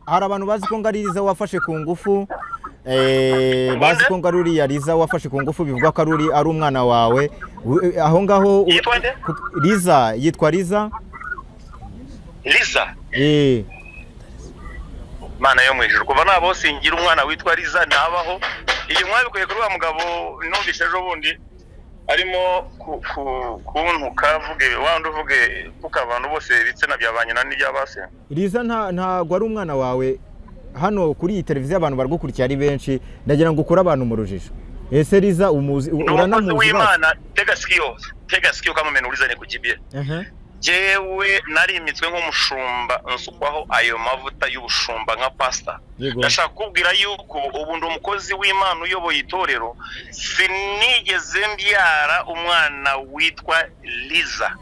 hari abantu bazi ko ngari Liza wafashe ku ngufu bazi ko ngari ya Liza wafashe ku ngufu bivuga ko ari umwana wawe aho ngaho Liza yitwa Liza mana yo mwijuru kuva nabo singira umwana witwa Liza nabaho iyo mwabikuye kuri wa mugabo numvise ejo bundi arimo kuntuka vuge wandi uvuge kukabantu bose bitsena byabanye na n'ibyabase Liza ntago ari umwana wawe hano kuri iyi televiziyo abantu baragukurikiye ari benshi ndagira ngo ukure abantu mu rujijo ese Liza uranamuzi w'Imana tega skiyo kama menulizane kujibye jewe narimitswe nk'umushumba nsukwaho ayo mavuta y'ubushumba nka pastor ndashaka kubwira yuko ubu ndi umukozi w'Imana uyoboye itorero sinigeze mbyara umwana witwa Liza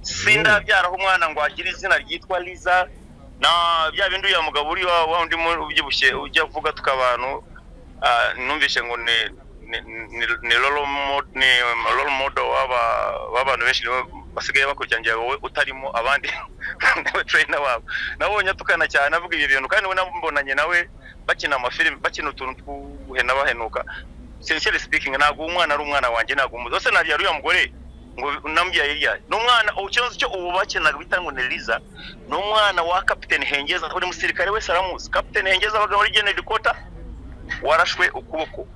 sindabyara umwana ngo agire izina ryitwa Liza na bya bintu ya mugabo uri wa undi ubyibushye ujya vuga tukabantu numvishe ngo ni role model w'abantu benshi basigaye bakurikiranye wowe utarimo abandi nawe trainer wabo nabonye tukana cyane avuga ibi bintu kandi we nambonanye nawe bakina amafilm bakina utuntu twuhena bahenuka sincerely speaking nago umwana ari umwana wanje nago umuzose nari yari umugore ngo nambyaye yari n'umwana ukibazo cyo ubu bakenaga bitango ne Liza n'umwana wa Captain Hengeza uri musirikare we Saramus Captain Hengeza baga muri General Kota warashwe ukuboko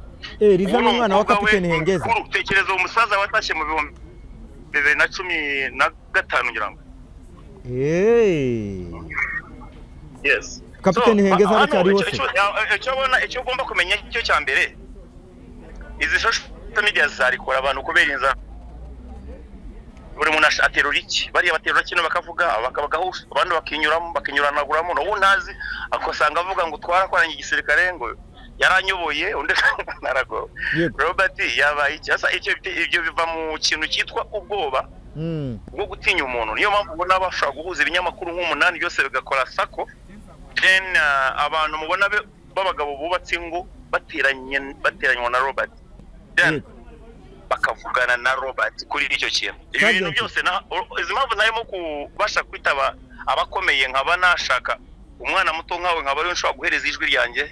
Liza n'umwana wa Captain Hengeza utekereza umusaza watashe mu bihumbi 2015 ngira ngo yes Captain Hengeza aracyari hose icyo ugomba kumenya cyo cya mbere izi social media zarikora abantu kubera inza buri muntu aterura iki bariya baterura kino bakavuga bakabagahusha abandi bakinyuranaguramo no unazi akosanga avuga ngo twarakoranye igisirikare ngo yaranyoboye undi narago Robert yabaye cyasa ibyo biva mu kintu cyitwa ubwoba bwo gutinya umuntu niyo mpamvu ubona bashaka guhuza ibinyamakuru nk'umunani byose bigakora sako then abantu mubona babagabo bubatse ngo bateranywa na Robert then bakavugana na Robert kuri icyo kintu ibintu byose izi mpamvu narimo kubasha kwitaba abakomeye nkaba nashaka umwana muto nkawe nkaba ari nshobora guhereza ijwi ryanjye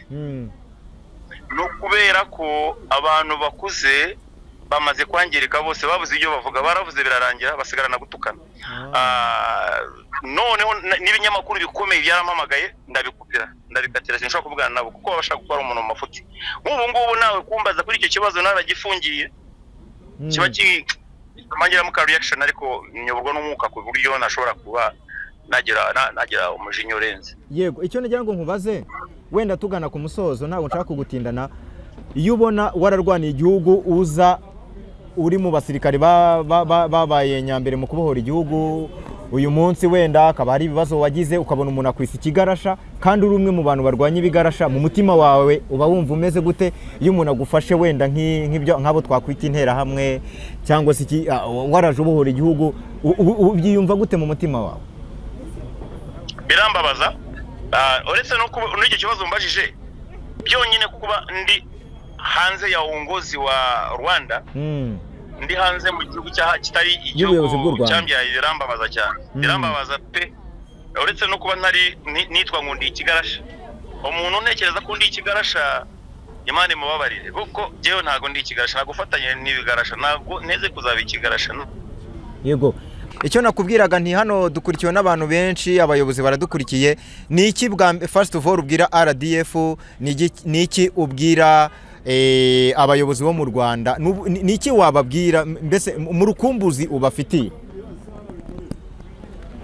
no kubera ko abantu bakuze bamaze kwangirika bose babuze ibyo bavuga baravuze birarangira basigarana gutukana noneho n'ibinyamakuru bikomeye byarampamagaye ndabikatira sinshobora kuvugana nabo kuko bashaka gukora umuntu mu mafuti nk'ubu ngubu nawe kumbaza kuri icyo kibazo naragifungiye kiba kimangira mu reaction ariko nyoborwa n'umwuka ku buryo nashobora kuba nagira umujinyo urenze yego icyo nagira ngo nkubaze wenda tugana ku musozo ntabwo nshaka kugutindana iyo ubona wararwaniye igihugu uza uri mu basirikare babaye nyambere mu kubohora igihugu uyu munsi wenda akaba hari ibibazo wagize ukabona umuntu akwisa ikigarasha kandi uri umwe mu bantu barwanya ibigarasha mu mutima wawe uba wumva umeze gute iyo umuntu agufashe wenda nk'abo twakwita intera hamwe cyangwa se waraje ubohora igihugu ubyiyumva gute mu mutima wawe birambabaza uretse no kuba n'icyo kibazo mbajije byonyine kuba ndi hanze ya uongozi wa Rwanda ndi hanze mu gihugu kitari igihugu cyambyaye birambabaza cyane birambabaza pe uretse no kuba ntari nitwa ngo ndi ikigarasha umuntu ntekereza ko ndi ikigarasha Imana imubabarire kuko jewe ntago ndi ikigarasha nagufatanye n'ibigarasha ntago neze kuzaba ikigarasha yego icyo nakubwiraga nti hano dukurikiwe n'abantu benshi abayobozi baradukurikiye ni iki bwa first of all ubwira RDF ni iki ubwira abayobozi bo mu Rwanda ni iki wababwira mbese mu rukumbuzi ubafitiye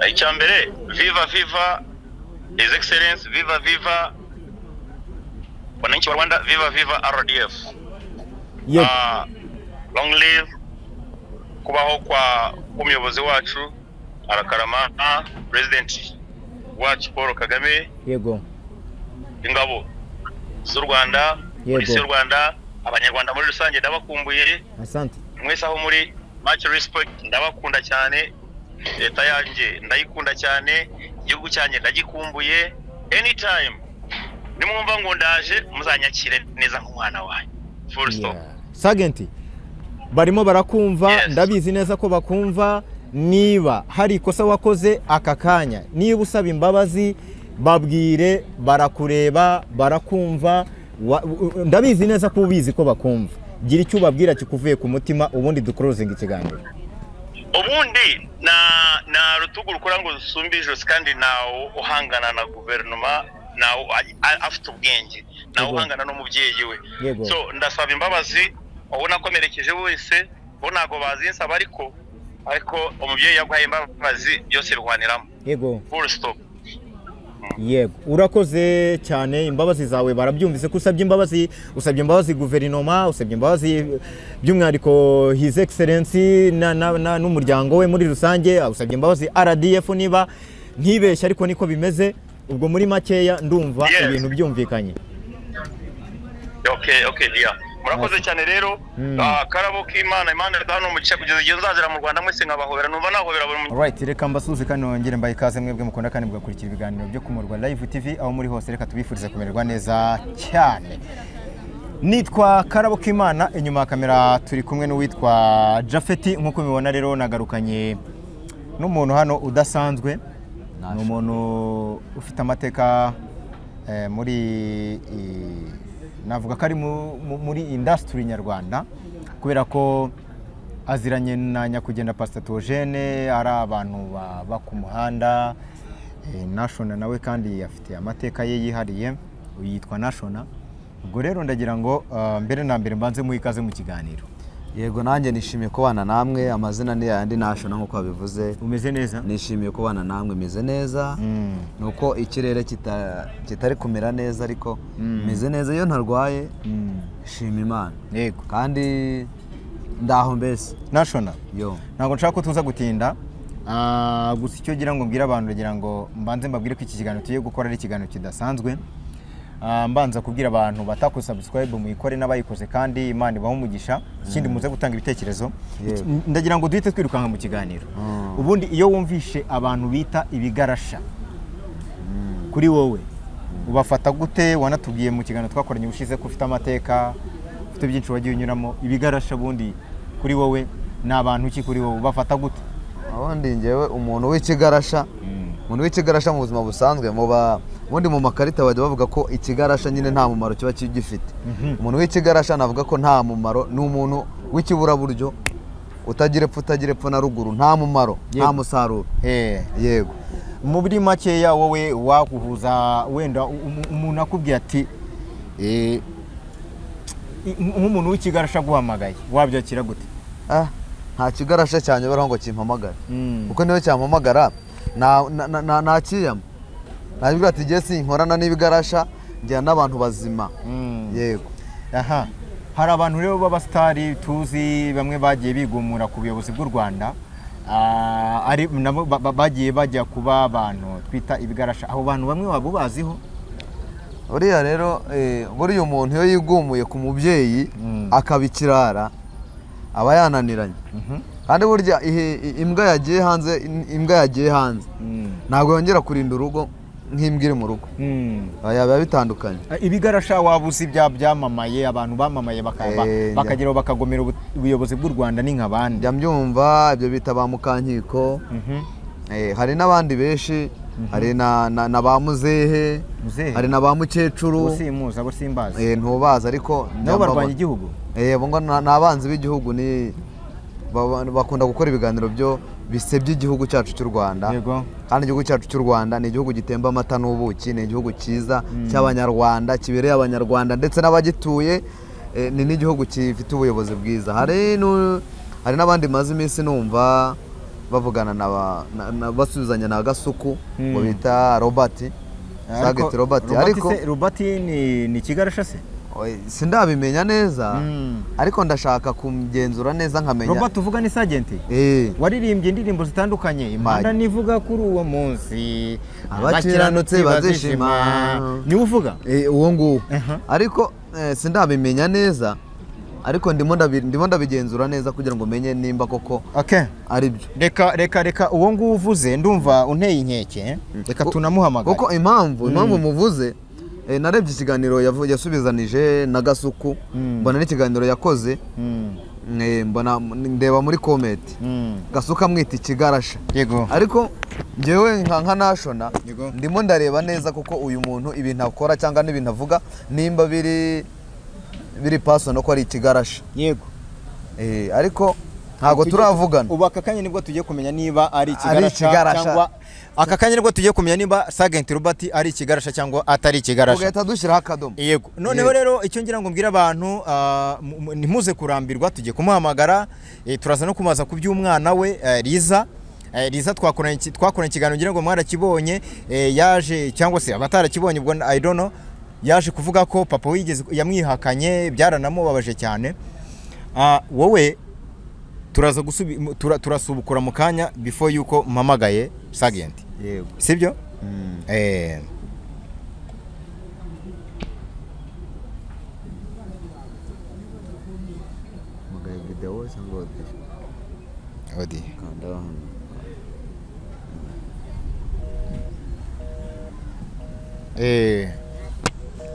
icya mbere viva his excellence viva wananchi wa Rwanda viva RDF long live kubaho kwa umuyobozi wacu arakarama president wacu Paul Kagame yego ingabo z'u Rwanda polisi y'u Rwanda abanyarwanda muri rusange ndabakumbuye asante mwese aho muri much respect ndabakunda cyane leta yanjye ndayikunda cyane igihugu cyanjye ndagikumbuye anytime nimwumva ngo ndaje muzanyakire neza nk'umwana wanyu full stop Sergeant barimo barakumva ndabizi neza ko bakumva niba hari ikosa wakoze aka kanya niba usaba imbabazi babwire barakureba barakumva ndabizi neza ko ubizi ko bakumva gira icyo ubabwira kikuvuye ku mutima ubundi duclosing ikiganiro ubundi na rutugu rukora ngo usumbe ijosi kandi nawe uhangana na guverinoma nawe afite ubwenge nawe uhangana n'umubyeyi we so ndasaba imbabazi ubona ko merekeje wese bo ntago bazinsaba ariko umubyeyi yaguhaye imbabazi byose bihwaniramo yego full stop yego urakoze cyane imbabazi zawe barabyumvise ko usabye imbabazi guverinoma usabye imbabazi by'umwihariko his excellency n'umuryango we muri rusange usabye imbabazi RDF niba ntibeshye ariko niko bimeze ubwo muri makeya ndumva ibintu byumvikanye okay dia murakoze cyane rero karabo k'Imana Imana hano mu gice kugeza igihe nzazira mu Rwanda mwese nkabahobera numva nahobera buri muntu right reka mbasuze kandi nongere mbaye ikaze mwebwe mukunda kandi mugakurikira ibiganiro byo kumurwa live TV aho muri hose reka tubifurize kumererwa neza cyane nitwa karabo k'Imana inyuma ya kamera turi kumwe n'uwitwa Jafeti nkuko mubibona rero nagarukanye n'umuntu hano udasanzwe ni umuntu ufite amateka muri navuga ko ari muri industry nyarwanda kubera ko aziranye na nyakugenda Pastor Theogene ari abantu baba ku muhanda National nawe kandi afite amateka ye yihariye yitwa National ubwo rero ndagira ngo mbere na mbere mbanze mu ikaze mu kiganiro yego nanjye nishimiye kubana namwe amazina ni yandi National nkuko babivuze umeze neza nishimiye kubana namwe meze neza nuko ikirere kitari kumera neza ariko meze neza iyo ntarwaye shima Imana yego kandi ndaho mbese National yo ntabwo nshaka ko tuza gutinda gusa icyo gira ngo mbwira abantu kugira ngo mbanze mbabwire ko iki kiganiro tugiye gukora ari ikiganiro kidasanzwe mbanza kubwira abantu batakusubscribe muyikore n'abayikoze kandi Imana ibaho umugisha ikindi muze gutanga ibitekerezo ndagira ngo duhite twirukanka mu kiganiro ubundi iyo wumvishe abantu bita ibigarasha kuri wowe ubafata gute wanatubwiye mu kiganiro twakoranye ubushize ko ufite amateka ufite byinshi wagiye unyuramo ibigarasha bundi kuri wowe n'abantu ki kuri wowe ubafata gute ubundi ngewe umuntu w'ikigarasha mu buzima busanzwe ubundi mu makarita bajya bavuga ko ikigarasha nyine nta mumaro kiba kigifite umuntu w'ikigarasha navuga ko nta mumaro ni umuntu w'ikiburaburyo utagira epfo na ruguru nta mumaro nta musaruro yego muri makeya wowe waguhuza wenda umuntu akubwiye ati nk'umuntu w'ikigarasha guhamagaye wabyakira gute nta kigarasha cyane baraho ngo kimpamagara kuko niyo cyampamagara nakiyama nabibwira ati igihe sinkorana n'ibigarasha njyana n'abantu bazima yego hari abantu rero b'abasitari tuzi bamwe bagiye bigumura ku buyobozi bw'u Rwanda bagiye bajya kuba abantu twita ibigarasha abo bantu bamwe waba ubaziho buriya rero buriya umuntu iyo yigumuye ku mubyeyi akaba ikirara aba yananiranye kandi burya imbwa yagiye hanze ntabwo yongera kurinda urugo nk'imbwa iri mu rugo biba bitandukanye ibigarasha wabuze byamamaye abantu bamamaye bakageraho bakagomera ubuyobozi bw'u Rwanda ni nk'abandi njya mbyumva ibyo bita ba mukankiko hari n'abandi benshi hari na ba muzehe hari na ba mukecuru ntubazi ariko nabo barwanya igihugu ni abanzi b'igihugu bakunda gukora ibiganiro byo bisebye igihugu cyacu cy'u Rwanda kandi igihugu cyacu cy'u Rwanda ni igihugu gitemba amata n'ubuki ni igihugu cyiza cy'abanyarwanda kibereye abanyarwanda ndetse n'abagituye ni n'igihugu gifite ubuyobozi bwiza hari n'abandi maze iminsi numva bavugana basubizanya na Gasuku ngo bita Robert Sagete Robert ariko Robert ni kigarasha se sindabimenya neza ariko ndashaka kumgenzura neza nkamenya Robert uvuga ni Sagete waririmbye indirimbo zitandukanye Imana nivuga kuri uwo munsi abakiranutse bazishima ni uvuga uwo nguwo ariko sindabimenya neza ariko ndimo ndabigenzura neza kugira ngo menye nimba koko ari byo reka uwo nguwo uvuze ndumva unteye inkeke reka tunamuhamagara kuko impamvu muvuze narebye ikiganiro yasubizanije na Gasuku mbona n'ikiganiro yakoze mbona ndeba muri comment Gasuka mwita ikigarasha yego ariko ngewe nka nashona ndimo ndareba neza kuko uyu muntu ibintu akora cyangwa n'ibintu avuga nimba biri personal ko ari ikigarasha yego ariko ntago turavugana ubu aka kanya nibwo tugiye kumenya niba ari ikigarasha cyangwa aka kanya nibwo tugiye kumenya niba Sergeant Robert ari ikigarasha cyangwa atari ikigarasha ugahita dushyiraho akadomo yego noneho rero icyo ngira ngo mbwira abantu ntimuze kurambirwa tugiye kumuhamagara turaza no kumaza ku by'umwana we Liza twakoranye ikiganiro ngira ngo mwarakibonye yaje cyangwa se abatarakibonye ubwo I don't know yaje kuvuga ko papa wigeze yamwihakanye byaranamubabaje cyane wowe turaza turasubukura mu kanya before yuko mpamagaye Sergeant yego sibyo magaye video cyangwa odi kanda hano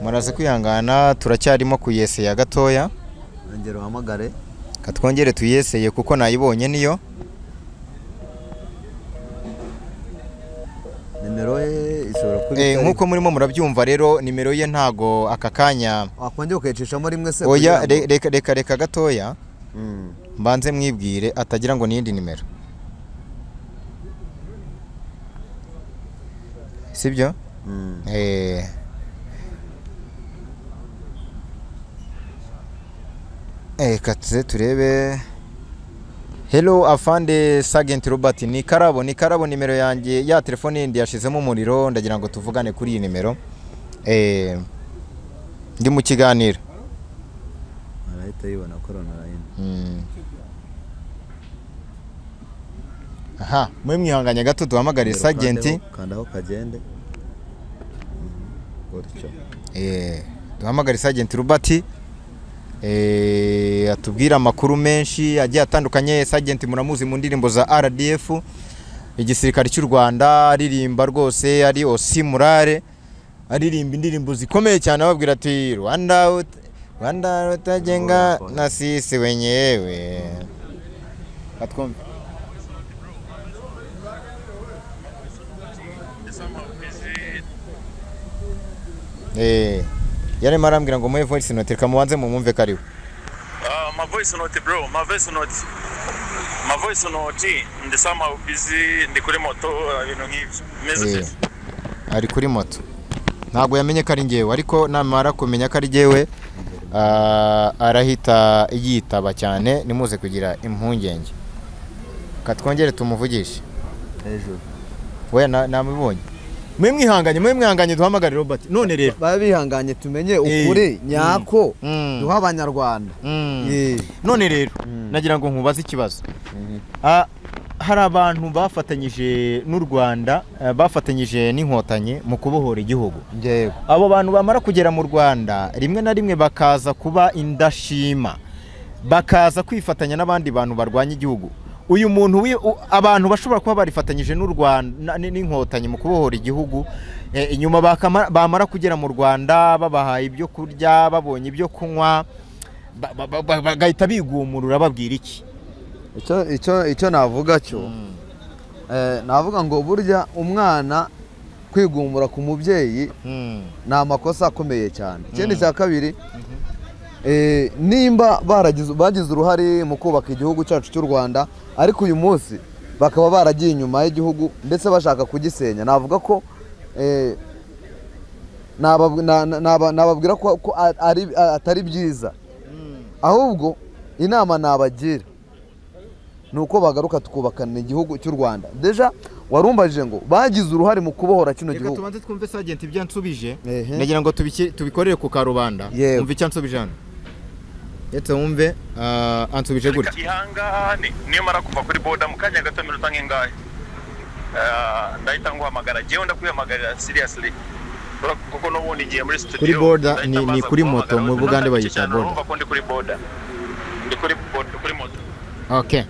muraza kwihangana turacyarimo kuyeseye gatoya ngero hamagare katwongere tuyeseye kuko nayibonye niyo nimero ye ishobora kuba nkuko murimo murabyumva rero nimero ye ntago aka kanya wakongera ukayicishamo rimwe se oya reka gatoya mbanze mwibwire atagira ngo niyindi nimero sibyo katse turebe hello afande Sergeant Robert ni karabo nimero yanjye ya telefone yindi yashizemo umuriro ndagira ngo tuvugane kuri iyi nimero ndi mu kiganiro arahita yibona corona line aha mwe mwihanganye gato duhamagare Sergeant kandaho kagende gutyo duhamagare Sergeant Robert atubwira amakuru menshi agiye atandukanye. Sergeant muramuzi mu ndirimbo za RDF igisirikare cy'u Rwanda, aririmba rwose ari osimurare, aririmba indirimbo zikomeye cyane ababwira ati Rwanda rutajenga na sisi wenyewe. Katwumva yari marambwira ngo muhe voice note kamubanze mu mwumve kariwe. My voice note bro, my voice note ndi somehow busy, ndi kuri moto ibintu nk'ibyo. Ari kuri moto. Ntago yamenye ko ari ngewe, ariko namara kumenya ko ari ngewe arahita yitaba cyane, nimuze kugira impungenge. Katwongere tumuvugishe hejuru. We namubonye. Mwe mwihanganye duhamagare Robert. None rero babihanganye tumenye ukuri nyako duha abanyarwanda. None rero nagira ngo nkubaze ikibazo. Hari abantu bafatanyije n'u Rwanda, bafatanyije n'inkotanyi mu kubohora igihugu. Yego. Abo bantu bamara kugera mu Rwanda rimwe na rimwe bakaza kuba indashima, bakaza kwifatanya n'abandi bantu barwanya igihugu. Uyu muntu abantu bashobora kuba barifatanyije n'u Rwanda n'inkotanyi mu kubohora igihugu, inyuma bamara kugera mu Rwanda babahaye ibyo kurya, babonye ibyo kunywa, bagahita bigumurura babwira iki? Icyo navuga cyo navuga ngo burya umwana kwigumura ku mubyeyi ni amakosa akomeye cyane. Ikindi cya kabiri, nimba bagize uruhare mu kubaka igihugu cyacu cy'u Rwanda, ariko uyu munsi bakaba baragiye inyuma y'igihugu ndetse bashaka kugisenya, navuga ko nababwira ko atari byiza, ahubwo inama nabagira ni uko bagaruka tukubakana igihugu cy'u Rwanda. Deja warumbajije ngo bagize uruhare mu kubohora kino gihugu. Reka tubanze twumve Sergeant ibyo ansubije, nagira ngo tubikorere ku karubanda. Umva icyo ansubije hano. Yetse wumve ansubije gutya. Ihangane niyo mara kuva kuri border mu kanya gato minota nkingahe, ndahita nguhamagara jewe ndakwihamagarira seriously kuko n'ubundi giye muri studio. Kuri border ni kuri moto mu Bugande bayita border. Urumva ko ndi kuri border, ndi kuri moto. Okay.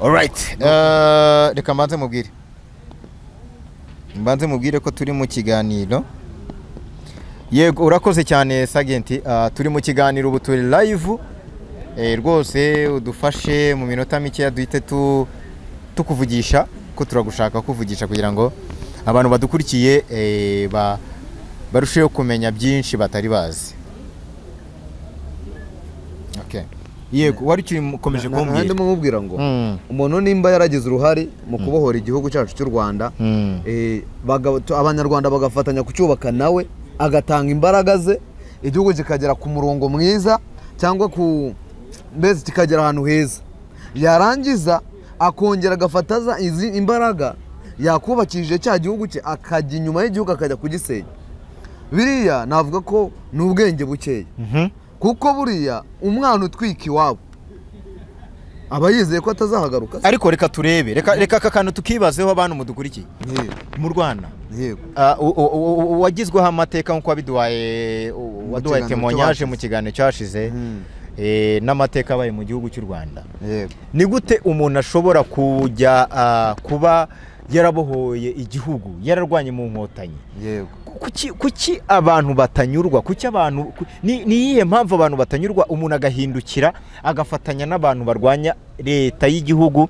Alright. Reka mbanze mubwire ko turi mu kiganiro. Yego urakoze cyane Sergeant, turi mu kiganiro ubu turi live rwose udufashe mu minota mike duhite tukuvugisha ko turagushaka kuvugisha kugira ngo abantu badukurikiye barusheho kumenya byinshi batari bazi. Yego wari ukomeje kumbwira ndimo mubwira ngo umuntu nimba yaragize uruhare mu kubohora igihugu cyacu cy'u Rwanda, abanyarwanda bagafatanya kucyubaka, nawe agatanga imbaraga ze, igihugu kikagera ku murongo mwiza cyangwa mbese kikagera ahantu heza, yarangiza akongera agafataza izi imbaraga yakubakishije cya gihugu cye akajya inyuma y'igihugu akajya kugisenya. Biriya navuga ko ni ubwenge bukeya, kuko buriya umwana utwika iwabo aba yizeye ko atazahagaruka. Ariko reka turebe, reka aka kantu tukibazeho abantu mudukurikiye. Mu Rwanda wagizweho amateka nk'uko waduhaye témoignage mu kiganiro cyashize, n'amateka abaye mu gihugu cy'u Rwanda. Ni gute umuntu ashobora kujya kuba yarabohoye igihugu, yararwanye mu nkotanyi? Kuki abantu batanyurwa? Kuki abantu ni iyihe mpamvu abantu batanyurwa? Umuntu agahindukira agafatanya n'abantu barwanya leta y'igihugu,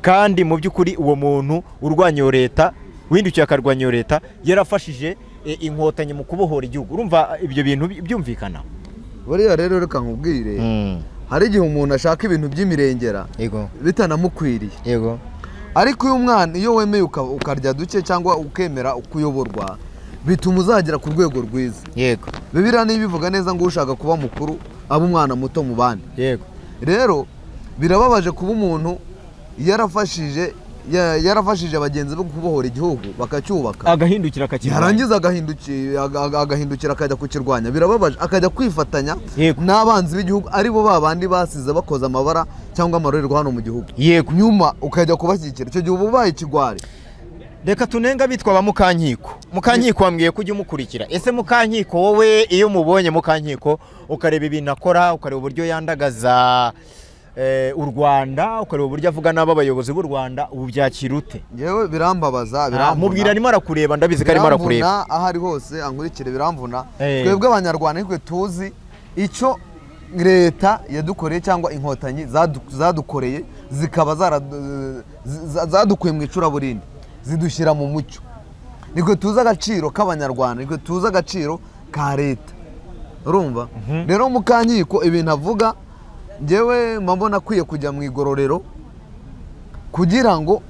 kandi mu by'ukuri uwo muntu urwanya iyo leta, windukiye akarwanya iyo leta, yarafashije inkotanyi mu kubohora igihugu. Urumva ibyo bintu byumvikana? Buriya rero reka nkubwire, hari igihe umuntu ashaka ibintu by'imirengera bitanamukwiriye, ariko uyu mwana iyo wemeye ukarya duke cyangwa ukemera kuyoborwa, bituma uzagera ku rwego rwiza. Bibiliya ntibivuga neza ngo ushaka kuba mukuru aba umwana muto mu bandi. Rero birababaje kuba umuntu yarafashije bagenzi be kubohora igihugu bakacyubaka, agahindukira yarangiza agahindukira akajya kukirwanya. Birababaje akajya kwifatanya n'abanzi b'igihugu, aribo babandi basize bakoze amabara cyangwa amarorerwa hano mu gihugu, nyuma ukajya kubashyigikira. Icyo gihe uba ubaye ikigwari. Reka tunenga bitwa ba Mukankiko. Mukankiko wambwiye kujya umukurikira. Ese Mukankiko wowe iyo mubonye Mukankiko ukareba ibintu akora, ukareba uburyo yandagaza u Rwanda, ukareba uburyo avuga n'aba abayobozi b'u Rwanda, ubu byakira ute? Yewe birambabaza, mubwira arimo arakureba, ndabizi ko arimo arakureba. Aho ari hose ankurikire biramvuna. Twebwe abanyarwanda nitwe tuzi icyo leta yadukoreye cyangwa inkotanyi zadukoreye, zikaba zadukuye mu icuraburindi, zidushyira mu mucyo. Niko tuzi agaciro k'abanyarwanda, niko tuzi agaciro ka leta. Urumva? Rero Mukankiko ibintu avuga, njyewe mbona akwiye kujya mu igororero kugira ngo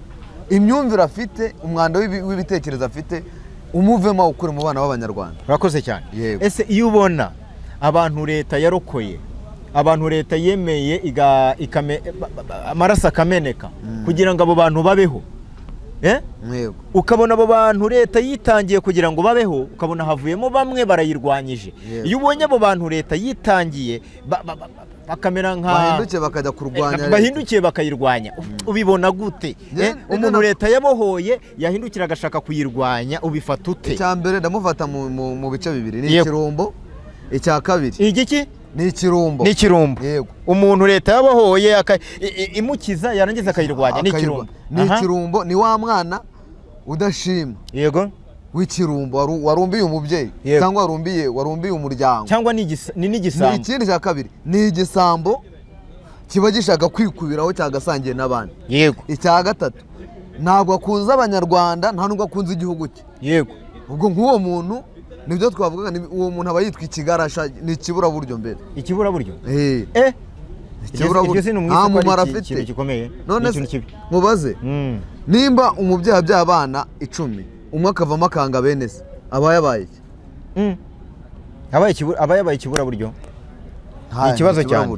imyumvire afite, umwanda w'ibitekerezo afite umuvemo ukure mu bana b'abanyarwanda. Urakoze cyane. Ese iyo ubona abantu leta yarokoye, abantu leta yemeye amaraso akameneka kugira ngo abo bantu babeho, ukabona abo bantu leta yitangiye kugira ngo babeho, ukabona havuyemo bamwe barayirwanyije. Iyo ubonye abo bantu leta yitangiye bakamera bahindukiye bakayirwanya, ubibona gute? Umuntu leta yabohoye yahindukira agashaka kuyirwanya, ubifata ute? Icya mbere ndamufata mu bice bibiri, ni ikirumbo. Icya kabiri igiki? Ni ikirumbo. Ni ikirumbo. Umuntu leta yabohoye imukiza yarangiza akayirwanya, ni ikirumbo. Ni ikirumbo, ni wa mwana udashima w'ikirumbo warumbiye umubyeyi cyangwa warumbiye umuryango, cyangwa ni n'igisambo. Ikindi cya kabiri ni igisambo kiba gishaka kwikubiraho cyagasangiye n'abandi. Icya gatatu ntabwo akunze abanyarwanda, nta nubwo akunze igihugu cye. Ubwo nk'uwo muntu nibyo twavugaga, uwo muntu aba yitwa ikigarasha, ni ikiburaburyo mbere. Ikiburaburyo? Nta mumaro afite. None se mubaze, nimba umubyeyi abyaye abana 10, umwe akavamo akanga bene se, aba yabaye iki? Aba yabaye ikiburaburyo. Ni ikibazo cyane.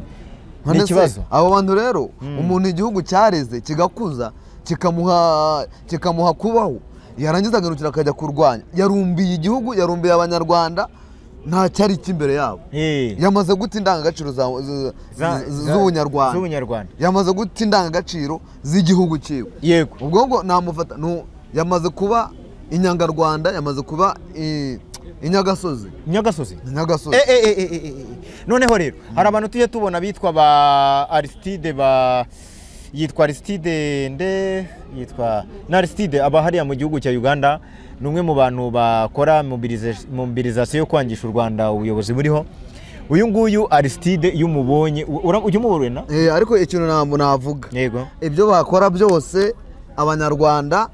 Ni ikibazo. Abo bantu rero umuntu igihugu cyareze kigakuza kikamuha kubaho, yarangiza agarukira akajya kurwanya, yarumbiye igihugu, yarumbiye abanyarwanda, nta cyari cy'imbere yabo. Yamaze guta indangagaciro z'ubunyarwanda, yamaze guta indangagaciro z'igihugu cyiwe. Ubwo ngo namufata, yamaze kuba inyangarwanda, yamaze kuba inyagasozi. Noneho rero hari abantu tujye tubona bitwa ba Aristide, yitwa Aristide yitwa Aristide, aba hariya mu gihugu cya Uganda. Ni umwe mu bantu bakora mobilisation yo kwangisha u Rwanda ubuyobozi buriho. uyu nguyu Aristide y'umubonye ujye umubona ariko ikintu navuga yego ibyo bakora byose abanyarwanda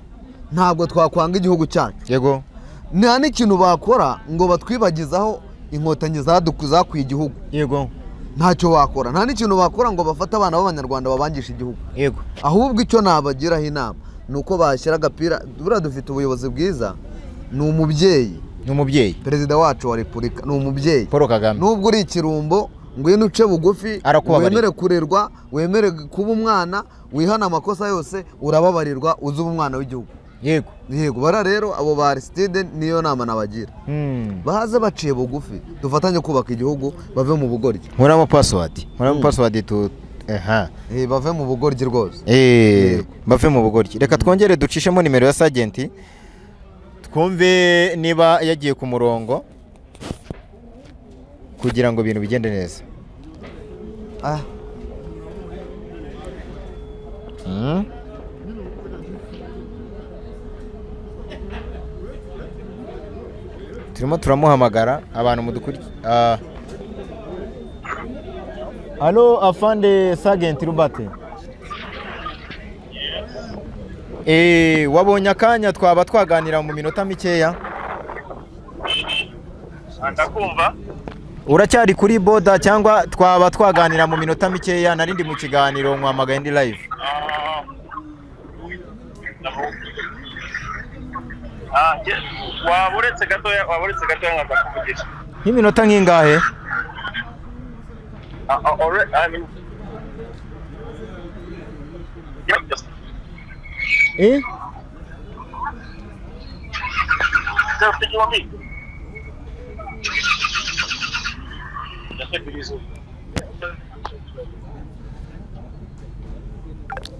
ntabwo twakwanga igihugu cyacu yego nta n'ikintu bakora ngo batwibagizaho inkotanyi zakwiye igihugu yego ntacyo wakora nta n'ikintu bakora ngo bafate abana b'abanyarwanda babangisha igihugu yego ahubwo icyo nabagiraho inama ni uko bashyira agapira buriya dufite ubuyobozi bwiza ni umubyeyi perezida wacu wa repubulika ni umubyeyi Paul Kagame nubwo uri ikirumbo ngwino uce bugufi wemere kurerwa wemere kuba umwana wihana amakosa yose urababarirwa uzuba umwana w'igihugu yego bara rero abo ba Aristide niyo nama nabagira baze baciye bugufi dufatanye kubaka igihugu bave mu bugoryi nkuramo password bave mu bugoryi rwose bave mu bugoryi reka twongere ducishemo nimero ya Sergeant twumve niba yagiye ku murongo kugira ngo ibintu bigende neza turimo turamuhamagara abantu mudukurikiye Allo afande Sergeant Robert wabonye akanya twaba twaganira mu minota mikeya ndakumva uracyari kuri boda cyangwa twaba twaganira mu minota mikeya narindi mu kiganiro nkwamagaye ndi live waburetse gatoya nkakakuvugisha nk'iminota nk'ingahe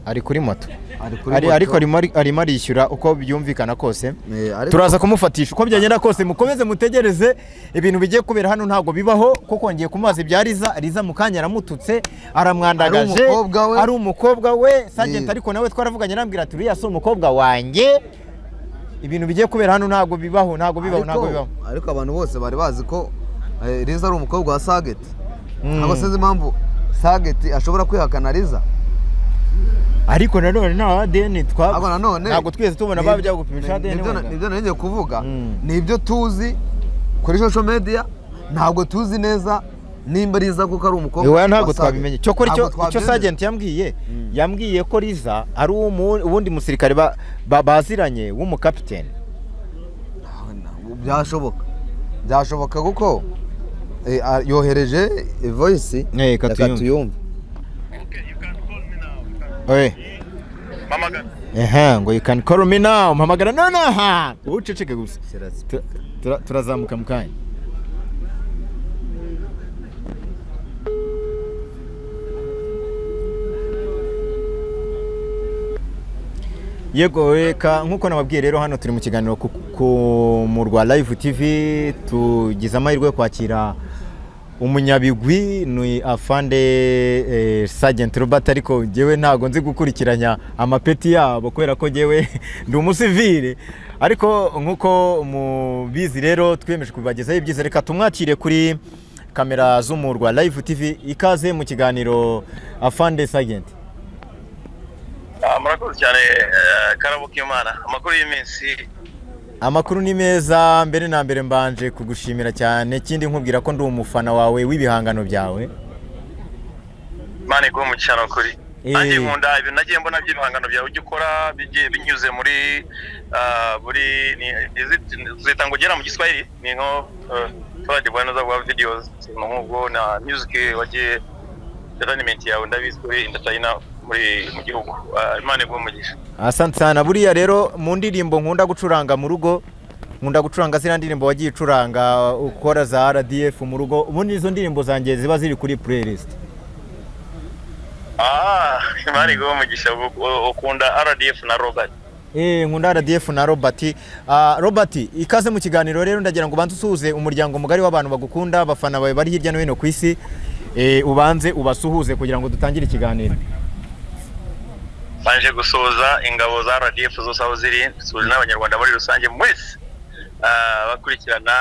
ari kuri moto ariko arimo arishyura uko byumvikana kose turaza kumufatisha uko byagenda kose mukomeze mutegereze ibintu bigiye kubera hano ntabwo bibaho kuko ngiye kumubaza ibya Riza mu kanya aramututse aramwandagaje ari umukobwa we Sergeant ariko nawe twaravuganye arambwira ati uriya so umukobwa wanjye ibintu bigiye kubera hano ntabwo bibaho ariko abantu bose bari bazi ko Riza ari umukobwa wa Sergeant ntabwo sinzi impamvu Sergeant ashobora kwihakana Riza ariko nanone nta ADN ntabwo twese tubona babijya gupimisha ADN nibyo ngiye kuvuga nibyo tuzi kuri social media ntabwo tuzi neza nimba Riza kuko ari umukobwa ntabwo twabimenye cyo kuri icyo Sergeant yambwiye ko Riza ari ubundi musirikare baziranye w'umukapiteni byashoboka kuko yohereje voice reka tuyumve ngo you can call me now mpamagara nonaha uceceke gusa turazamuka mu kanya yego reka nkuko nababwiye rero hano turi mu kiganiro mu Rwa Live TV tugize amahirwe yo kwakira umunyabigwi ni afande Sergeant Robert ariko ngewe ntago nzi gukurikiranya amapeti yabo kubera ko ngewe ndi umusivile ariko nkuko mubizi rero twiyemeje kubagezaho ibyiza reka tumwakire kuri kamera zo mu Rwa Live TV ikaze mu kiganiro afande Sergeant murakoze cyane Karabuka Imana amakuru y'iminsi amakuru ni meza mbere na mbere mbanje kugushimira cyane kindi nkubwira ko ndi umufana wawe w'ibihangano byawe Mane go mu cyano kuri andi nkunda ibintu nagiye mbona by'ibihangano byawe ujye ukora binyuze muri zita ngo gera mu Giswahili ni nko twadi bwana za videos nk'ubwo na music wagiye entertainment yawe ndabizi kuri entertainer mu gihugu Imana igumugisha asante sana buriya rero mu ndirimbo nkunda gucuranga mu rugo nkunda gucuranga zira ndirimbo wagiye ucuranga ukora za RDF mu rugo ubundi izo ndirimbo zanjye ziba ziri kuri playlist Imana igumugisha ukunda RDF na Robert nkunda RDF na Robert Robert ikaze mu kiganiro rero ndagira ngo banze usuhuze umuryango mugari w'abantu bagukunda abafana bawe bari hirya no hino ku isi ubanze ubasuhuze kugira ngo dutangire ikiganiro banje gusoza ingabo za RDF zose aho ziri suza n'abanyarwanda muri rusange mwese bakurikirana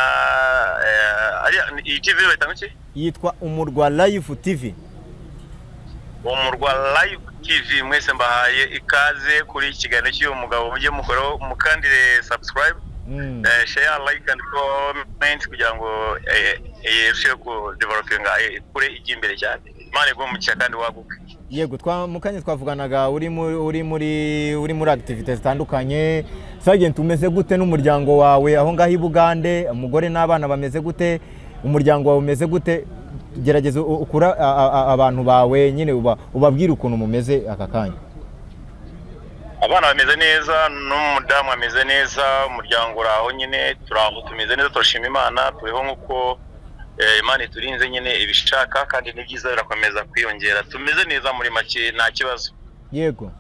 iyi TV bayitanga iki? Yitwa Umurwa Live TV. Umurwa Live TV mwese mbahaye ikaze kuri ikiganiro cy'uyu mugabo mujye mukoraho mukandire subscribe, share, like and comment kugira ngo irusheho ku developing kure ijya imbere cyane. Imana igumukiye kandi waguke. Yego mukanye twavuganaga uri muri activities zitandukanye. Sergeant umeze gute n'umuryango wawe aho ngaho i Bugande, umugore n'abana bameze gute, umuryango wawe umeze gute? Gerageza ukura abantu bawe nyine ubabwira ukuntu mumeze aka kanya. Abana bameze neza n'umudamu ameze neza, umuryango uraho nyine turaho tumeze neza, turashima Imana, turiho nkuko Imana turinze nyine ibishaka kandi ni byiza birakomeza kwiyongera, tumeze neza muri make nta kibazo. Yego.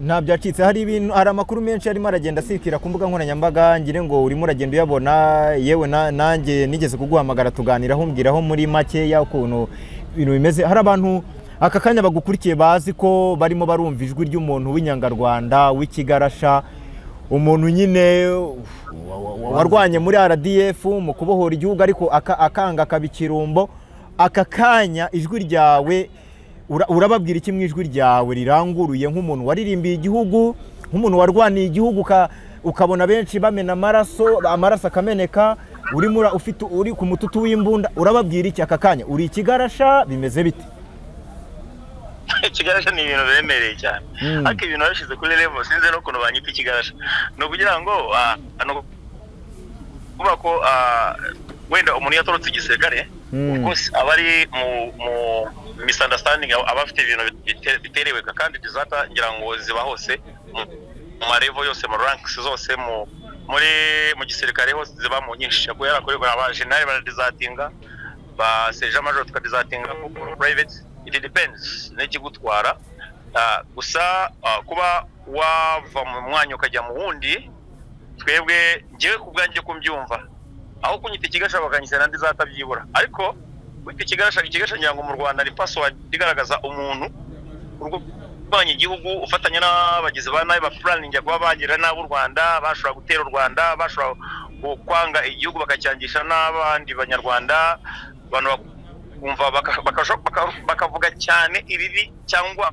Nta byacitse hari amakuru menshi arimo aragenda asikira ku mbuga nkoranyambaga, ngire ngo urimo uragenda uyabona, yewe nanjye nigeze kuguhamagara tuganiraho mbwiraho muri make ya ukuntu ibintu bimeze. Hari abantu aka kanya bagukurikiye bazi ko barimo barumva ijwi ry'umuntu w'inyangarwanda w'ikigarasha, umuntu nyine warwanye muri RDF mu kubohora igihugu ariko akanga kabikirumbo. Aka kanya ijwi ryawe urababwira iki mu ijwi ryawe riranguruye nk'umuntu waririmbiye igihugu, nk'umuntu warwaniye igihugu ukabona benshi bamena amaraso akameneka, uri ku mututu w'imbunda, urababwira iki aka kanya? Uri ikigarasha bimeze bite? Ikigarasha ni ibintu bemereye cyane, ariko ibintu bashize kuri level sinze no kuno banyita ikigarasha, no kugira ngo kuba ko wenda umuntu yatorotse igisirikare rwose abari mu misunderstanding abafite ibintu biterewe kandi dizata ngira ngo ziba hose mu marevo yose mu ranks zose mu gisirikare hose ziba mu nyinshi ko yarakorerwa aba general baradizatinga ba sergeant major tukadizatinga ku private, it depends n'ikigutwara gusa kuba wava mu mwanya ukajya mu wundi, twebwe ngiye kubwanjye kumbyumva aho kunyita ikigasha bakanyisa nandi zatabyibura, ariko wita ikigasha ngira ngo mu Rwanda ni password igaragaza umuntu urwanya igihugu ufatanya n'abagizi ba nabi ba planning kuba bagira n'abo Rwanda bashobora gutera u Rwanda, bashobora kwanga igihugu bakacyangisha n'abandi banyarwanda, abantu bakumva bakavuga cyane ibibi cyangwa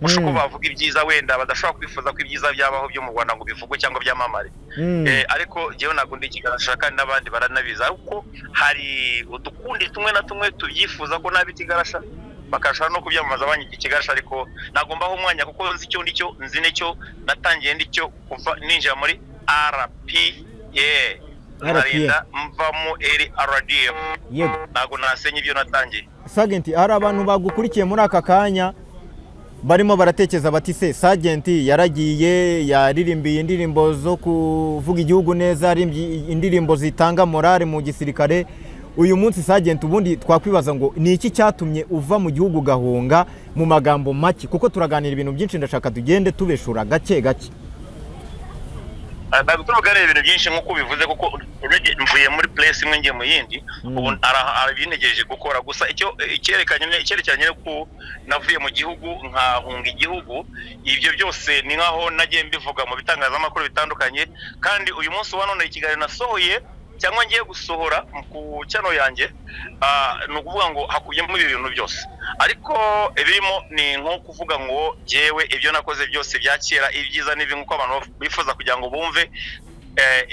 ushobora bavuga ibyiza wenda badashobora kwifuza ko ibyiza byabaho byo mu Rwanda ngo bivugwe cyangwa byamamare. Ariko jewe nagundi ikigarasha kandi n'abandi baranabiza, ariko hari udukundi tumwe na tumwe tubyifuza ko nabi ikigarasha bakashaka no kubyamamaza abanyiki ikigarasha, ariko nagombaho umwanya kuko nzi icyo ndicyo, nzi n'icyo natangiye ndicyo kuva ninjira muri RPA narinda mvamo RDF. Nago nasenye ibyo natangiye. Sergeant, hari abantu bagukurikiye muri aka kanya barimo baratekereza bati se Sergeant yaragiye yaririmbiye indirimbo zo kuvuga igihugu neza, indirimbo zitanga morale mu gisirikare, uyu munsi Sergeant ubundi twakwibaza ngo ni iki cyatumye uva mu gihugu gahunga mu magambo make, kuko turaganira ibintu byinshi ndashaka tugende tubeshura gake gake. Turuganira ibintu byinshi nk'uko bivuze kuko mvuye muri place imwe ngiye mu yindi, ubu arabinegereje gukora gusa icyerekanye ko navuye mu gihugu nkahunga igihugu. Ibyo byose ni nkaho nagiye mbivuga mu bitangazamakuru bitandukanye, kandi uyu munsi wa none ikiganiro nasohoye cyangwa ngiye gusohora ku channel yanjye no kuvuga ngo hakubiyemo ibintu byose, ariko ibirimo ni nko kuvuga ngo jewe ibyo nakoze byose byakera ibyiza n'ibi nkuko abantu bifuza kugira ngo bumve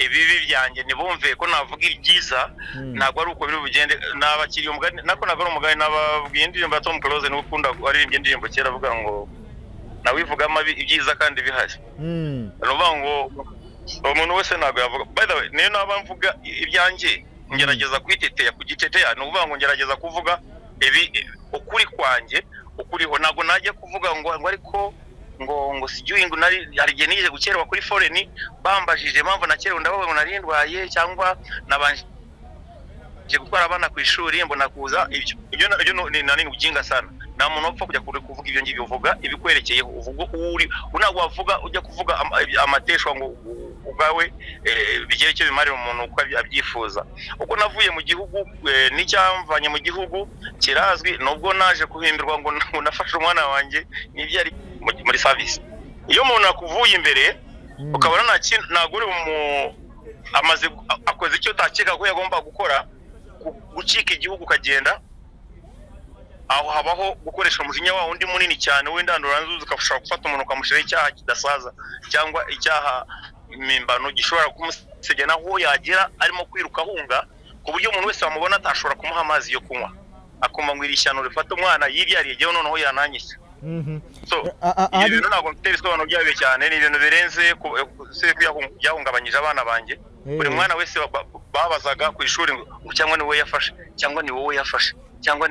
ibibi byanjye nibumve ko navuga ibyiza, ntabwo ari uko biri bugende. Nabakiriye umugani nako nagora umugani nababwiye indirimbo ya Tom Close ni ukunda aririmbye indirimbo kera avuga ngo nawivuga amabi ibyiza kandi bihari. Nuvuga ngo umuntu wese ntabwo yavuga. By the way, niyo naba mvuga ibyanjye ngerageza kwiteteya kugiteteya, nuvuga ngo ngerageza kuvuga ibi ukuri kwanjye ukuriho, ntabwo najya kuvuga ngo ariko ngo sijui ngo hari gihe nije gukerwa kuri foreign bambajije impamvu nakerewe ndavuga ngo narindwaye cyangwa nabanje gutwara abana ku ishuri mbona kuza ibyo ni nani ujinga sana. Nta muntu upfa kujya kuvuga ibyo ngibyo, uvuga ibikwerekeye, uvuga uri unago wavuga ujya kuvuga amateshwa ngo ugawe bigere icyo bimarira umuntu uko abyifuza. Uko navuye mu gihugu n'icyamvanye mu gihugu kirazwi, nubwo naje kuhimbirwa ngo nafashe umwana wanjye n'ibyo ari muri service. Iyo umuntu akuvuye imbere ukabona ntabwo uri amaze akoze icyo utakeka ko yagomba gukora, gucika igihugu ukagenda, aho habaho gukoresha umujinya wawe undi munini cyane w'indanduranzuzi, ukashobora gufata umuntu ukamushyiraho icyaha kidasaza cyangwa icyaha imimbano gishobora kumusegena aho yagera arimo kwiruka ahunga, ku buryo umuntu wese wamubona atashobora kumuha amazi yo kunywa, akumva ngo iri shyano rifata umwana yibyariye igihe noneho yananyise. So ibi bintu ntabwo mfite ibisobanuro byayo cyane, ni ibintu birenze byahungabanyije abana banjye. Buri mwana wese babazaga ku ishuri ngo cyangwa ni wowe yafashe, cyangwa ni wowe yafashe, cyangwa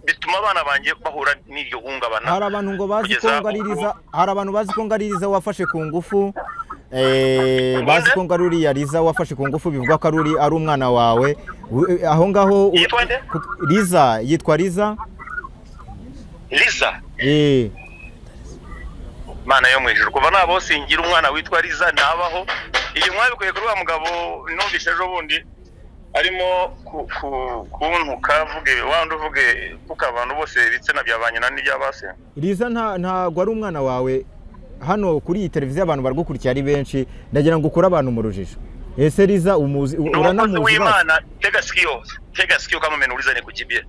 bituma abana banjye bahura n'iryo hungabana. Hari abantu ngo bazi ko ngaririza, hari abantu bazi ko ngaririza wafashe ku ngufu, bazi ko ngaruriya Liza wafashe ku ngufu, bivuga ko ari umwana wawe aho ngaho. Liza yitwa Liza. Liza Mana yo mwijuru, kuva nabo singira umwana witwa Liza nabaho. Iyo mwabikuye kuri wa mugabo numvise ejo bundi arimo kuntuka vuge wandi uvuge kuko abantu bose bitsena byabanye na n'ibyabase. Liza ntago ari umwana wawe. Hano kuri iyi televiziyo abantu bargukurikira ari benshi, ndagira ngo ukure abantu mu rujijo. Ese Liza umuzi uranamuzi w'Imana? Tega sikio kama menulizane kujibie.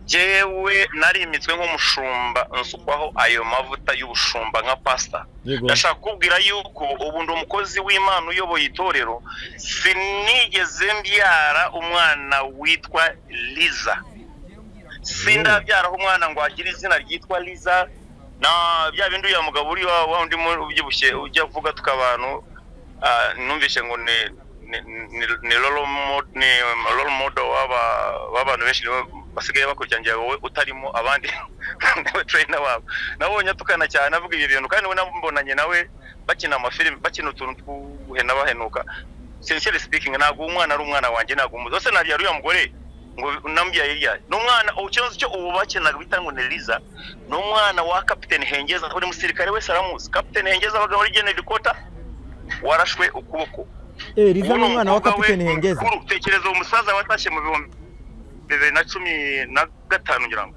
Jewe narimitswe nk'umushumba nsukwaho ayo mavuta y'ubushumba nka pastor. Ndashaka kubwira yuko ubu ndi umukozi w'Imana uyoboye itorero, sinigeze mbyara umwana witwa Liza. Sindabyara umwana ngo agire izina ryitwa Liza. Na bya bintu ya mugabo uri wa undi ubyibushye ujya vuga tukabantu, numvishe ngo ni role model w'abantu benshi basigaye bakurikiranye wowe utarimo abandi trainer wabo. Nabonye tukana cyane avuga ibi bintu, kandi we nambonanye nawe bakina amafilm, bakina utuntu twuhena bahenuka. Sincerely speaking, ntabwo umwana ari umwana wanjye, ntabwo umuzose nari yari mugore ngo nambyaye yari n'umwana. Ukibazo cyo ubu bakenaga bitango ne Liza n'umwana wa Captain Hengeza, uri musirikare wese aramuzi. Captain Hengeza abaga muri General Kota warashwe ukuboko. Liza n'umwana wa Captain Hengeza. Utekereza umusaza watashe mu 2015 ngira ngo.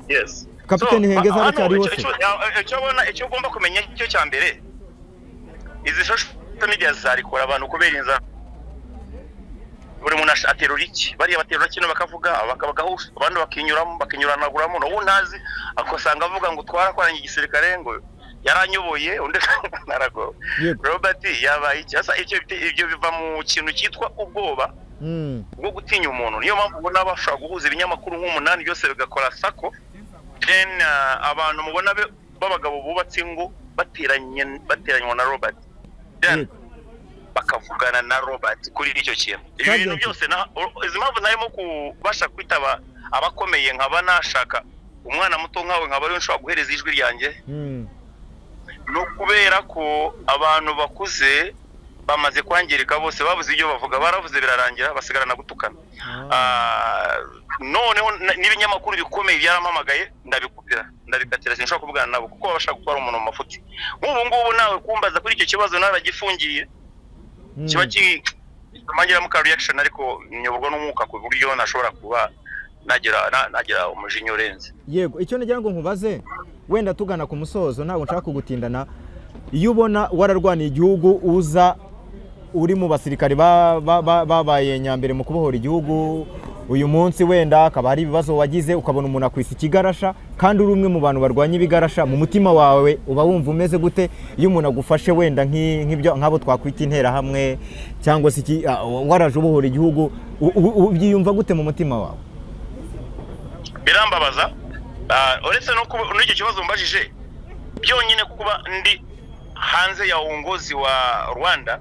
Yes. Captain Hengeza aracyari hose. Icyo ugomba kumenya cyo cya mbere, izi social media zarikora abantu kubera inza. Buri muntu aterura iki, bariya baterura kino bakavuga bakabagahusha, abandi bakinyuranaguramo, no unazi akosanga avuga ngo twarakoranye igisirikare ngo yaranyoboye undi narago. Robert yabaye cyasa ibyo biva mu kintu cyitwa ubwoba bwo gutinya umuntu. Niyo mpamvu ubona bashaka guhuza ibinyamakuru nk'umunani byose bigakora sako, then abantu mubona babagabo bubatse ngo bateranywa na Robert, then bakavugana na Robert kuri icyo kintu. Ibintu byose izi mpamvu narimo kubasha kwitaba abakomeye nkaba nashaka umwana muto nkawe nkaba ari nshobora guhereza ijwi ryanjye, no kubera ko abantu bakuze bamaze kwangirika bose babuze ibyo bavuga, baravuze birarangira basigarana gutukana. Noneho n'ibinyamakuru bikomeye byaramamagaye ndabikatira sinshobora kuvugana nabo kuko babasha gutwara umuntu mu mafuti. Nk'ubu ngubu nawe kumbaza kuri icyo kibazo naragifungiye, kiba kimangira mu reaction, ariko nyoborwa n'umwuka ku buryo nashobora kuba nagira umujinya urenze. Yego, icyo nagira ngo nkubaze, wenda tugana ku musozo, ntabwo nshaka kugutindana. Iyo ubona wararwaniye igihugu, uza uri mu basirikare babaye nyambere mu kubohora igihugu, uyu munsi wenda akaba hari ibibazo wagize, ukabona umuntu akwisa ikigarasha, kandi uri umwe mu bantu barwanya ibigarasha, mu mutima wawe uba wumva umeze gute iyo umuntu agufashe wenda nk'abo twakwita intera hamwe cyangwa se waraje ubohora igihugu, ubyiyumva gute mu mutima wawe? Birambabaza, uretse no kuba n'icyo kibazo mbajije byonyine kuba ndi hanze ya uongozi wa Rwanda,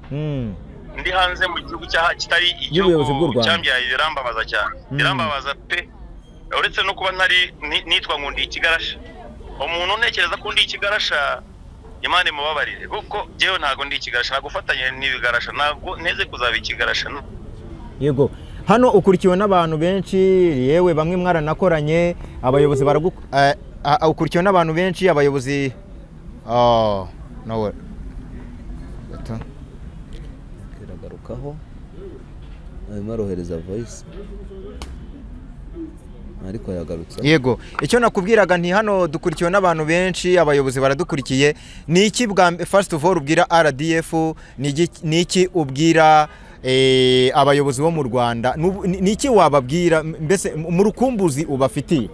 ndi hanze mu gihugu kitari igihugu cyambyaye, birambabaza cyane. Birambabaza pe, uretse no kuba ntari nitwa ngo ndi ikigarasha. Umuntu ntekereza ko ndi ikigarasha, Imana imubabarire, kuko jewe ntago ndi ikigarasha, nagufatanye n'ibigarasha, ntago neze kuzaba ikigarasha. Yego, hano ukurikiwe n'abantu benshi, yewe bamwe mwaranakoranye, abayobozi ukurikiwe n'abantu benshi, abayobozi nawe kiragarukaho arimo arohereza voice. ariko yagarutse. Yego, icyo nakubwiraga nti hano dukurikiwe n'abantu benshi, abayobozi baradukurikiye. Ni iki bwa first of all ubwira RDF, ni iki ubwira abayobozi bo mu Rwanda, ni iki wababwira mbese mu rukumbuzi ubafitiye?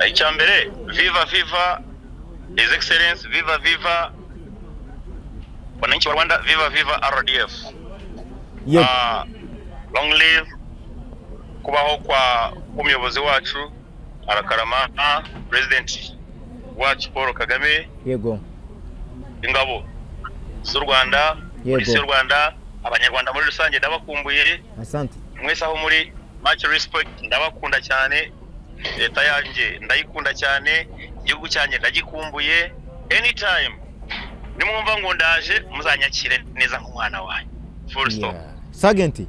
Icya mbere, viva viva His Excellence, viva viva wananchi wa Rwanda, viva viva RDF. Long live kubaho kwa umuyobozi wacu arakarama, president wacu Paul Kagame. Yego. Ingabo z'u Rwanda, polisi y'u Rwanda, abanyarwanda muri rusange ndabakumbuye. Asante. Mwese aho muri, much respect, ndabakunda cyane. Leta yanjye ndayikunda cyane, igihugu cyanjye ndagikumbuye. Anytime nimwumva ngo ndaje muzanyakire neza nk'umwana wanyu. Full stop. Sergeant,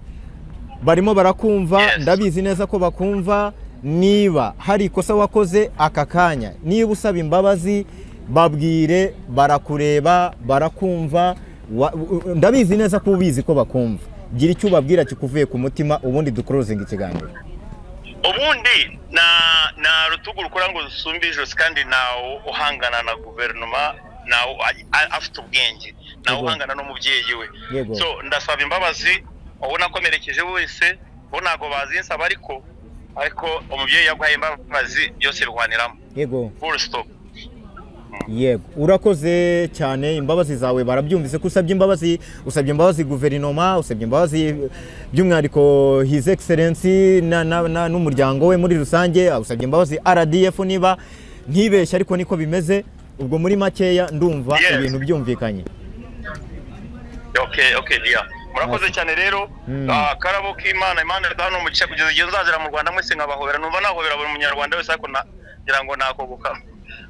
barimo barakumva, ndabizi neza ko bakumva. Niba hari ikosa wakoze aka kanya, niba usaba imbabazi, babwire, barakureba, barakumva. Ndabizi neza ko ubizi ko bakumva. Gira icyo ubabwira kikuvuye ku mutima, ubundi duclosing ikiganiro. Ubundi na rutugu rukora ngo zusumbije kandi nawo uhangana na guverinoma, nawo afite ubwenge, nawo uhangana n'umubyeyi we. So ndasaba imbabazi ubona ko merekeje wese, bo nago bazinsaba ariko umubyeyi yaguhaye imbabazi byose bihwaniramo. Yego. Full stop. Yego, urakoze cyane. Imbabazi zawe barabyumvise ko usabye imbabazi guverinoma, usabye imbabazi by'umwihariko His Excellency n'umuryango we muri rusange, usabye imbabazi RDF niba ntibeshye, ariko niko bimeze. Ubwo muri makeya ndumva ibintu byumvikanye. Okay dear. Murakoze cyane rero. Karabo k'Imana, Imana hano mu gice kugeza igihe nzazira mu Rwanda mwese nkabahobera, numva nahobera buri munyarwanda wese, ariko ngira ngo nakoguka.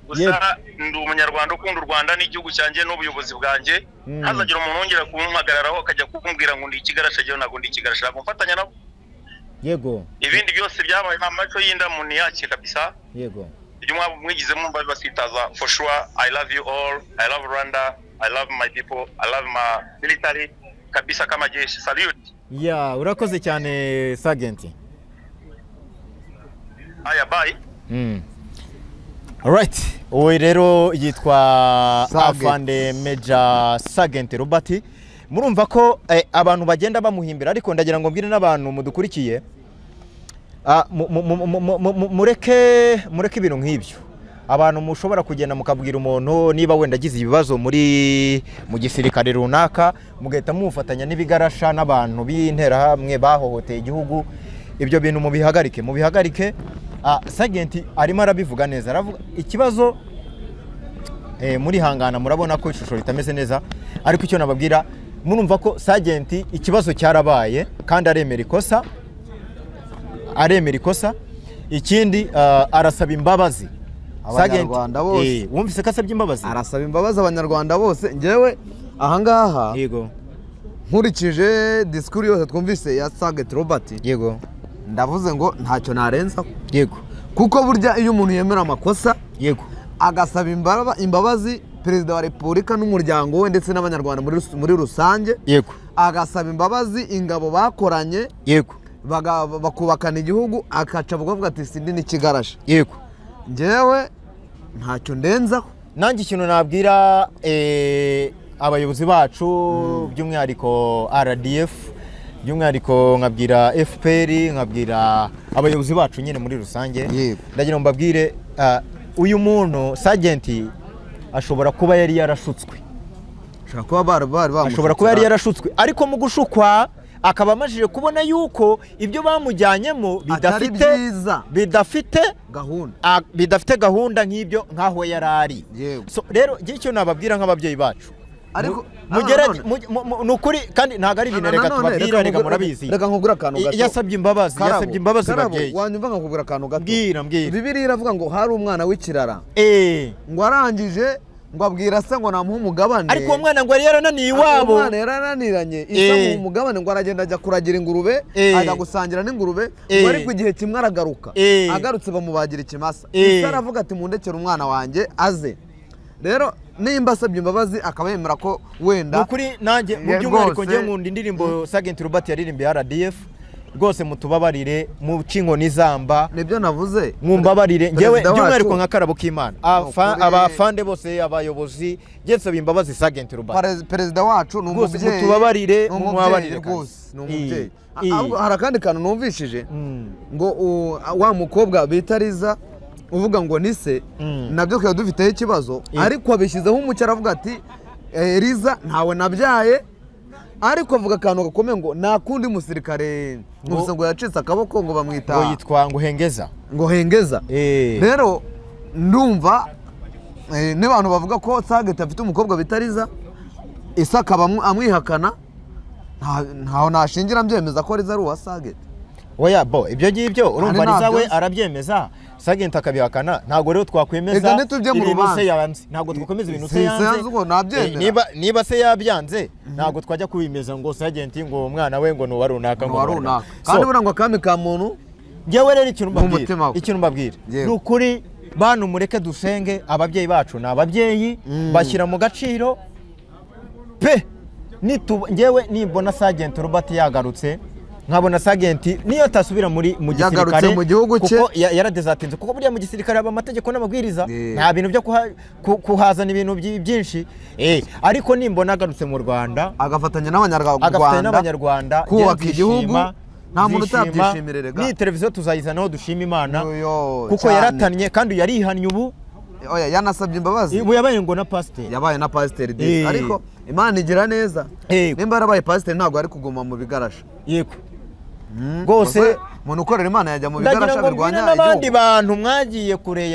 Gusa ndi umunyarwanda ukunda u Rwanda n'igihugu cyanjye n'ubuyobozi bwanjye. Hazagira umuntu wongera kumuhagararaho akajya kukumbwira ngo ndi ikigarasha, gihe ntabwo ndi ikigarasha, gufatanya nabo. Yego. Ibindi byose byabaye amaco y'indamu ni yake kabisa. Yego. Ibyo mwaba mwigize mwumva basitaza. For sure, I love you all. I love Rwanda. I love my people. I love my military. Kabisa kama jeshi. Salute. Yeah, urakoze cyane Sergeant. Aya, bye. Alright, uwe rero yitwa Afande Major Sergeant Robert. Murumva ko abantu bagenda bamuhimbira, ariko ndagira ngo mbwire n'abantu mudukurikiye, mureke ibintu nk'ibyo. Abantu mushobora kugenda mukabwira umuntu niba wenda agize ibibazo mu gisirikare runaka, mugahita mufatanya n'ibigarasha n'abantu b'interahamwe bahohoteye igihugu. Ibyo bintu mubihagarike. Sergeant arimo arabivuga neza, aravuga ikibazo muri hangana, murabona ko ishusho ritameze neza, ariko icyo nababwira, murumva ko Sergeant ikibazo cyarabaye kandi aremera ikosa. Ikindi arasaba imbabazi abanyarwanda bose. Wumvise ko asabye imbabazi? Arasaba imbabazi abanyarwanda bose. Ngewe ahangaha, yego, nkurikije disikuru yose twumvise ya Sergeant Robert, yego, ndavuze ngo ntacyo narenzaho. Yego. Kuko burya iyo umuntu yemera amakosa, yego, agasaba imbabazi Perezida wa Repubulika n'umuryango we ndetse n'abanyarwanda muri rusange, yego, agasaba imbabazi ingabo bakoranye, yego, bakubakana igihugu, akaca bukavuga ati sindi n'ikigarasha. Yego. Ngewe ntacyo ndenzaho. Nanjye ikintu nabwira abayobozi bacu, by'umwihariko RDF, by'umwihariko nkabwira FPR, nkabwira abayobozi bacu nyine muri rusange, ndagira ngo mbabwire, uyu muntu Sergeant ashobora kuba yari yarashutswe, ashobora kuba yari yarashutswe, ariko mu gushukwa akaba amajije kubona yuko ibyo bamujyanyemo bidafite gahunda nk'ibyo nkaho yari ari. So rero icyo nababwira nk'ababyeyi bacu, nukuri kandi ntago ari ibintu reka tubabwira, reka murabizi. Reka nkubwira akantu gato. Yasabye imbabazi babyeyi. Wanyumva nkakubwira akantu gato. Mbwira. Bibiliya iravuga ngo hari umwana w'ikirara. Ngo arangije ngo abwira se ngo namuha umugabane, ariko uwo mwana ngo yari yarananiye iwabo. Umwana yarananiranye, isa mu mugabane ngo aragenda ajya kuragira ingurube, ajya gusangira n'ingurube, ngo ariko igihe kimwe aragaruka, agarutse bamubagira ikimasa. Isa aravuga ati mundekere umwana wanjye aze. Rero nimba asabye imbabazi akaba yemera ko wenda ukuri, nanjye mu by'umwihariko ngiye nkunda indirimbo Sergeant Robert yaririmbiye RDF, rwose mutubabarire mu cinkoni zamba nibyo navuze mwumbabarire ngewe by'umwihariko nka Karabo k'Imana abafande bose abayobozi getse bimbabazi Sergeant Rubanda perezida wacu ni umubyeyi mutubabarire mumubabarire rwose ni umubyeyi hari akandi kantu numvishije ngo wa mukobwa bita Liza uvuga ngo ni se nabyo kwa dufiteho ikibazo ariko abishyizeho umucyo aravuga ati Liza ntawe nabyaye ariko avuga akantu gakomeye ngo nta kundi musirikare ngo yacitse akaboko ngo bamwita ngo yitwa ngo hengeza rero ndumva n'abantu bavuga ko Sergeant afite umukobwa bita Liza isa akaba amwihakana ntaho nashingira mbyemeza ko Liza ari uwa Sergeant oya bo ibyo ngibyo urumva Liza we arabyemeza Sergeant akabihakana ntabwo rero twakwemeza ibintu se yanze ntabwo twakomeza ibintu se yanze niba se yabyanze ntabwo twajya kubimeza ngo Sergeant ngo umwana we ngo nuwa runaka ngo runaka kandi burangwa kami ka muntu ngewe rero ikintu mbabwira ni ukuri bantu mureke dusenge ababyeyi bacu ni ababyeyi bashyira mu gaciro pe ngewe nimbona Sergeant Robert yagarutse nkabona Sergeant niyo tasubira mu gisirikare kuko yaradezatinze kuko buriya mu gisirikare aba amategeko n'amabwiriza nta bintu byo kuhazana ibintu byinshi ariko nimbona agarutse mu Rwanda agafatanya n'abanyarwanda kubaka igihugu nta muntu utabyishimira rega ni televiziyo tuzayizanaho dushima Imana kuko yaratanye kandi yarihannye ubu oya yanasabye imbabazi ubu yabaye ngo na pasteur yabaye na pasteur ariko Imana igira neza nimba yarabaye pasteur ntabwo ari kuguma mu bigarasha yego rwose umuntu ukorera Imana yajya mu bigarasha birwanya igihugu n'abandi bantu mwagiye kure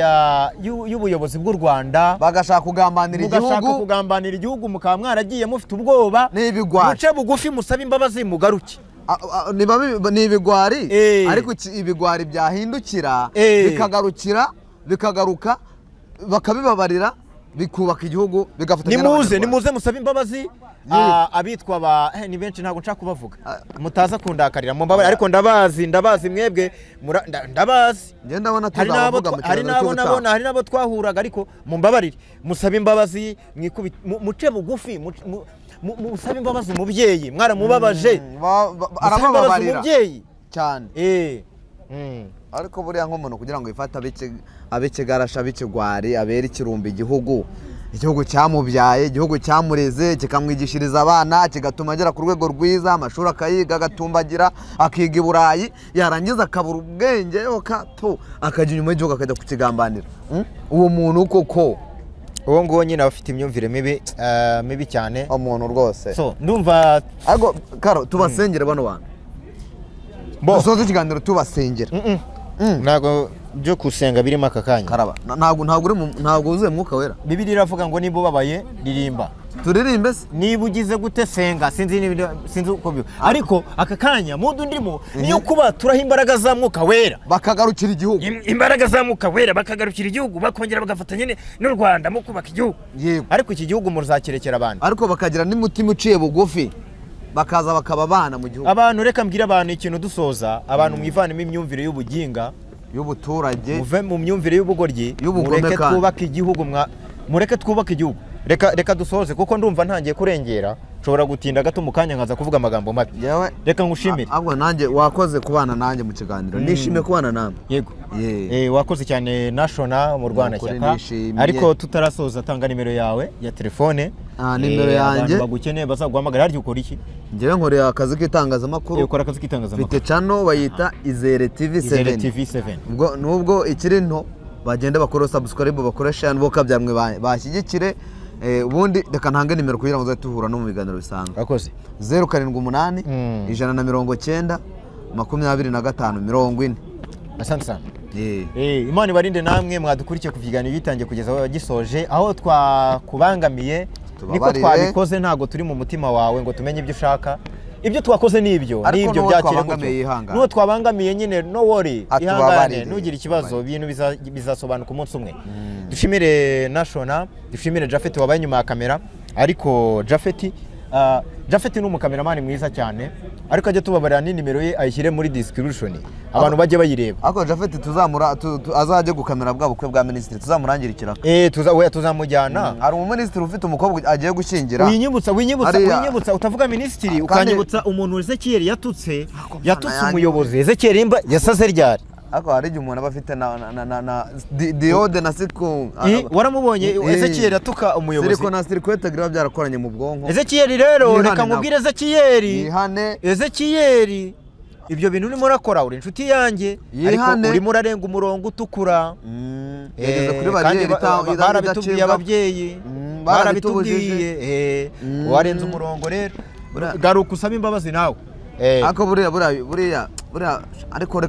y'ubuyobozi bw'u Rwanda bagashaka kugambanira igihugu mukaba mwaragiye mufite ubwoba muce bugufi musaba imbabazi mugaruke ni ibigwari ariko ibigwari byahindukira bikagaruka bakabibabarira bikubaka igihugu bigafatanya nimuze musaba imbabazi abitwa ni benshi ntabwo nshaka kubavuga mutaza kundakarira mumbabarire ariko ndabazi mwebwe ndabazi hari nabo twahuraga ariko mumbabarire musaba imbabazi muce bugufi musaba imbabazi umubyeyi mwaramubabaje arababarira umubyeyi cyane ariko buriya nk'umuntu kugira ngo yifate abekigarasha b'ikigwari abera ikirumbi igihugu cyamubyaye igihugu cyamureze kikamwigishiriza abana kigatuma agera ku rwego rwiza amashuri akayiga agatumbagira akiga i Burayi yarangiza akabura ubwenge akajya inyuma y'igihugu akajya kukigambanira uwo muntu koko uwo nguwo nyine afite imyumvire mibi cyane umuntu rwose ndumva ariko Karo tubasengere bano bantu dusoze ikiganiro tubasengera ntabwo byo kusenga birimo aka kanya Karaba ntabwo wuzuye mwuka wera Bibiliya iravuga ngo niba ubabaye ririmba turirimbe se niba ugize gute senga sinzi uko byo ariko aka kanya mudu ndimo niyo kuba turaha imbaraga za mwuka wera bakagarukira igihugu imbaraga za mwuka wera bakagarukira igihugu bakongera bagafatanya n'u Rwanda mu kubaka igihugu ariko iki gihugu muzakirekera abantu ariko bakagira n'umutima uciye bugufi bakaza bakaba abana mu gihugu abantu reka mbwira abantu ikintu dusoza abantu mwivanemo imyumvire y'ubuginga y'ubuturage muve mu myumvire y'ubugoryi mureke twubaka igihugu mureke twubaka igihugu reka dusoze kuko ndumva ntangiye kurengera nshobora gutinda gato mu kanya nkaza kuvuga amagambo mabi reka ngushimire ahubwo nanjye wakoze kubana nanjye mu kiganiro nishimiye kubana namwe yego wakoze cyane National mu Rwanda cyaka ariko tutarasoza tanga nimero yawe ya telefone nimero yanjye bagukeneye bazaguhamagara haryo ukora iki ngewe nkorera akazi k'itangazamakuru ukora akazi k'itangazamakuru mfite channel bayita Izere TV7 nubwo ikiri nto bagenda bakora subscribe bakoresha bo kabyamwe bashyigikire ubundi reka ntange nimero kugira ngo uzatuhura no mu biganiro bisanzwe akoze 078 190 25 40 asante sana Imana ibarinde namwe mwadukurikiye ku kiganiro bitangiye kugeza gisoje aho twakubangamiye niko twabikoze ntago turi mu mutima wawe ngo tumenye ibyo ushaka ibyo twakoze nibyo byakire gutyo nuwo twabangamiye nyine no worry ihangane nugira ikibazo ibintu bizasobanuka umunsi umwe dushimire National dushimire Japhet wabaye nyuma ya kamera ariko Japhet Japhet ni umukameramani mwiza cyane ariko ajye tubabarira ni nimero ye ayishyire muri description abantu bajye bayireba. Ako Japhet azajye gukamera bwa bukwe bwa minisitiri tuzamurangirikira. Tuzamujyana. Hari umuminisitiri ufite umukobwa agiye gushyingira. Winyibutsa utavuga minisitiri ukanyibutsa umuntu Ezekiel yatutse umuyobozi. Ezekiel imba yasaze ryari. Ako hari umuntu aba afite na diode na siku. Waramubonye Ezekiel atuka umuyobozi. Siriko na sirkwete gira byarakoranye mu bwonko. Ezekiel rero reka mubwire Ezekiel ibyo bintu urimo urakora uri inshuti yanjye ariko urimo urarenga umurongo utukura. Yageze kuri bariyeri barabitubwiye ababyeyi barabitubwiye warenze umurongo rero garuka usaba imbabazi nawe. Ako buriya ariko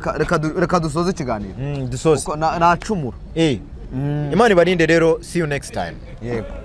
reka dusoze ikiganiro. Dusoze nacumura. Imana ibarinde rero, see you next time. Yego.